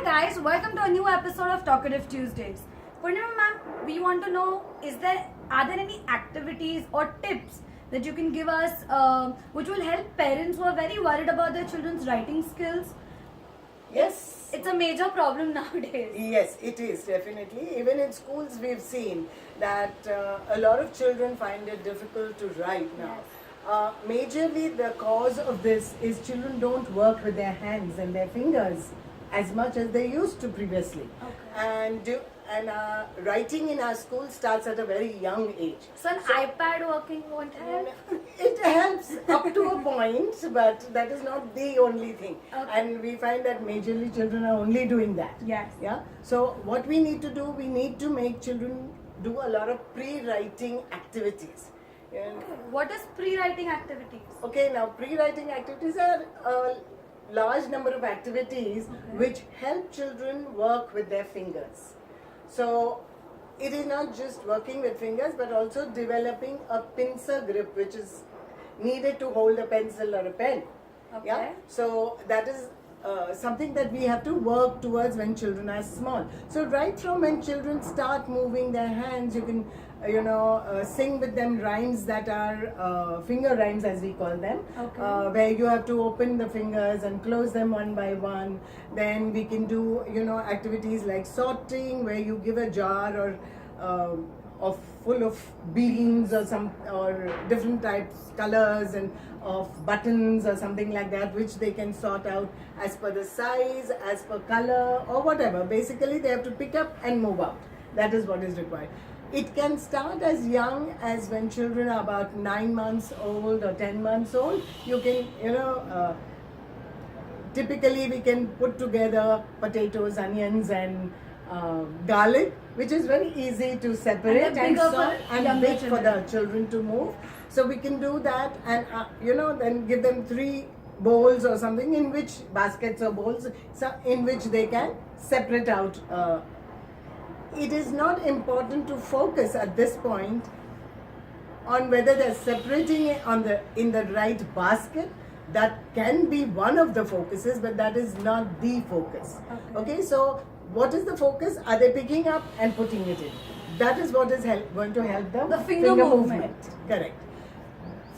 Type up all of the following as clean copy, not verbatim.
Guys, welcome to a new episode of Talkative Tuesdays. Purnima ma'am, we want to know, are there any activities or tips that you can give us which will help parents who are very worried about their children's writing skills? Yes. It's a major problem nowadays. Yes, it is definitely. Even in schools, we've seen that a lot of children find it difficult to write now. Majorly, the cause of this is children don't work with their hands and their fingers as much as they used to previously. Okay. And writing in our school starts at a very young age. So an iPad working won't help? It helps up to a point, but that is not the only thing. Okay. And we find that majorly children are only doing that. Yes. Yeah. So what we need to do, we need to make children do a lot of pre-writing activities. Okay. What is pre-writing activities? Okay, now pre-writing activities are a large number of activities which help children work with their fingers. So it is not just working with fingers but also developing a pincer grip which is needed to hold a pencil or a pen. Okay. Yeah. So that is something that we have to work towards when children are small. So right from when children start moving their hands, you can sing with them rhymes that are finger rhymes as we call them, where you have to open the fingers and close them one by one. Then we can do activities like sorting, where you give a jar or full of beans or different types, colors and of buttons or something like that, which they can sort out as per the size, as per color or whatever. Basically they have to pick up and move out. That is what is required. It can start as young as when children are about 9 months old or 10 months old. You can, typically we can put together potatoes, onions and garlic, which is very easy to separate and big for the children to move. So we can do that and then give them 3 bowls or something, in which baskets or bowls, in which they can separate out. It is not important to focus at this point on whether they're separating it in the right basket. That can be one of the focuses, but that is not the focus. Okay, so what is the focus? Are they picking up and putting it in? That is what is going to help them. The finger movement. Correct.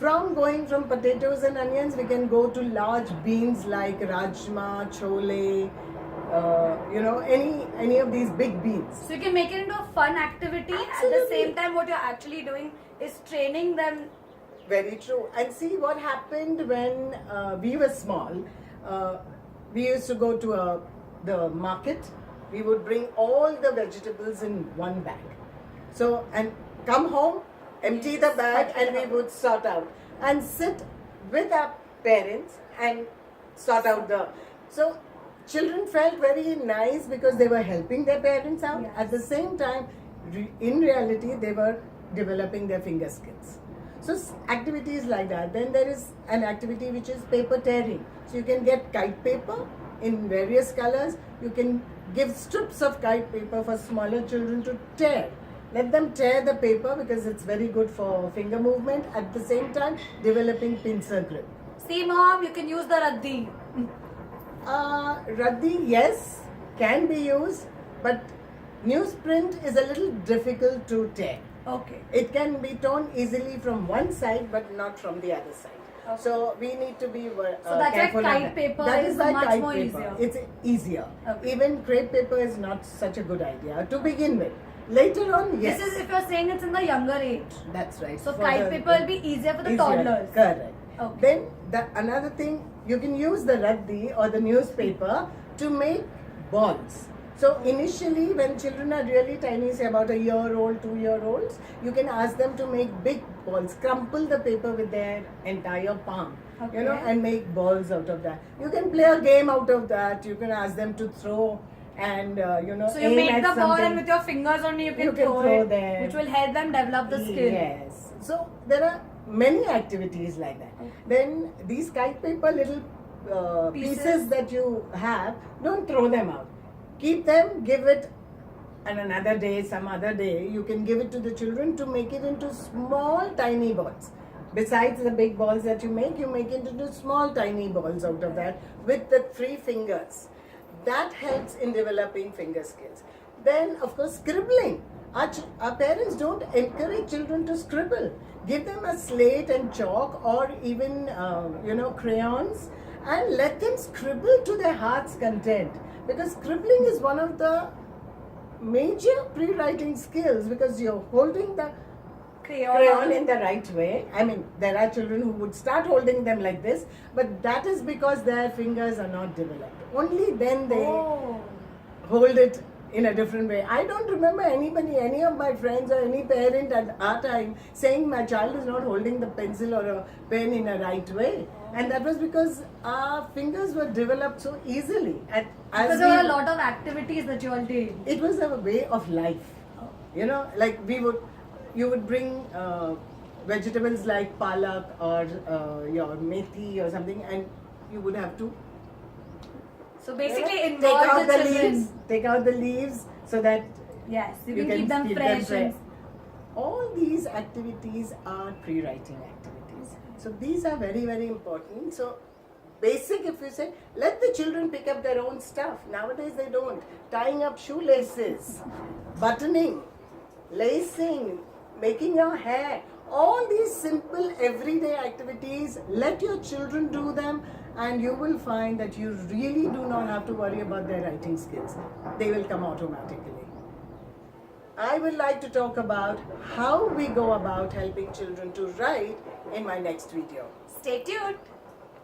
Going from potatoes and onions, we can go to large beans like rajma, chole, any of these big beans. So you can make it into a fun activity. Absolutely. At the same time, what you're actually doing is training them. Very true. And see what happened when we were small. We used to go to the market. We would bring all the vegetables in one bag. So, and come home, empty the bag, and we would sort out and sit with our parents and sort out so children felt very nice because they were helping their parents out. Yes. At the same time, in reality, they were developing their finger skills. So activities like that. Then there is an activity which is paper tearing. So you can get kite paper in various colors. You can give strips of kite paper for smaller children to tear. Let them tear the paper because it's very good for finger movement. At the same time, developing pincer grip. See mom, you can use the raddi. Raddi, yes, can be used, but newsprint is a little difficult to tear. Okay. It can be torn easily from one side, but not from the other side. Okay. So we need to be So that's careful. why kite paper is why much kite more paper. easier. It's easier. Okay. Even crepe paper is not such a good idea to begin with. Later on, yes. This is if you're saying it's in the younger age. That's right. So For kite the- paper will be easier for the toddlers. Correct. Okay. Then another thing, you can use the raddi or the newspaper to make balls. So initially, when children are really tiny, say about 1 year old, 2 year olds, you can ask them to make big balls, crumple the paper with their entire palm, and make balls out of that. You can play a game out of that. You can ask them to throw and So you aim make at the ball something. and with your fingers only you can throw it, there. which will help them develop the skill. Yes. So there are many activities like that. Okay. Then these kite paper little pieces that you have, don't throw them out. Keep them, give it, and another day, some other day, you can give it to the children to make it into small, tiny balls. Besides the big balls that you make it into small, tiny balls out of that with the 3 fingers. That helps in developing finger skills. Then, of course, scribbling. Our parents don't encourage children to scribble. Give them a slate and chalk, or even crayons, and let them scribble to their heart's content. Because scribbling is one of the major pre-writing skills, because you're holding the crayon in the right way. I mean, there are children who would start holding them like this, but that is because their fingers are not developed. Only then they hold it in a different way. I don't remember anybody, any of my friends or any parent at our time saying my child is not holding the pencil or a pen in a right way. And that was because our fingers were developed so easily. Because there were a lot of activities that you all did. It was a way of life. Like you would bring vegetables like palak or your methi or something, and you would have to so basically involve the children. Take out the leaves so that yes, you can keep them fresh. All these activities are pre-writing activities. So these are very, very important. So basic, if you say, let the children pick up their own stuff. Nowadays they don't. Tying up shoelaces, buttoning, lacing, making your hair. All these simple everyday activities, let your children do them, and you will find that you really do not have to worry about their writing skills. They will come automatically. I would like to talk about how we go about helping children to write in my next video. Stay tuned.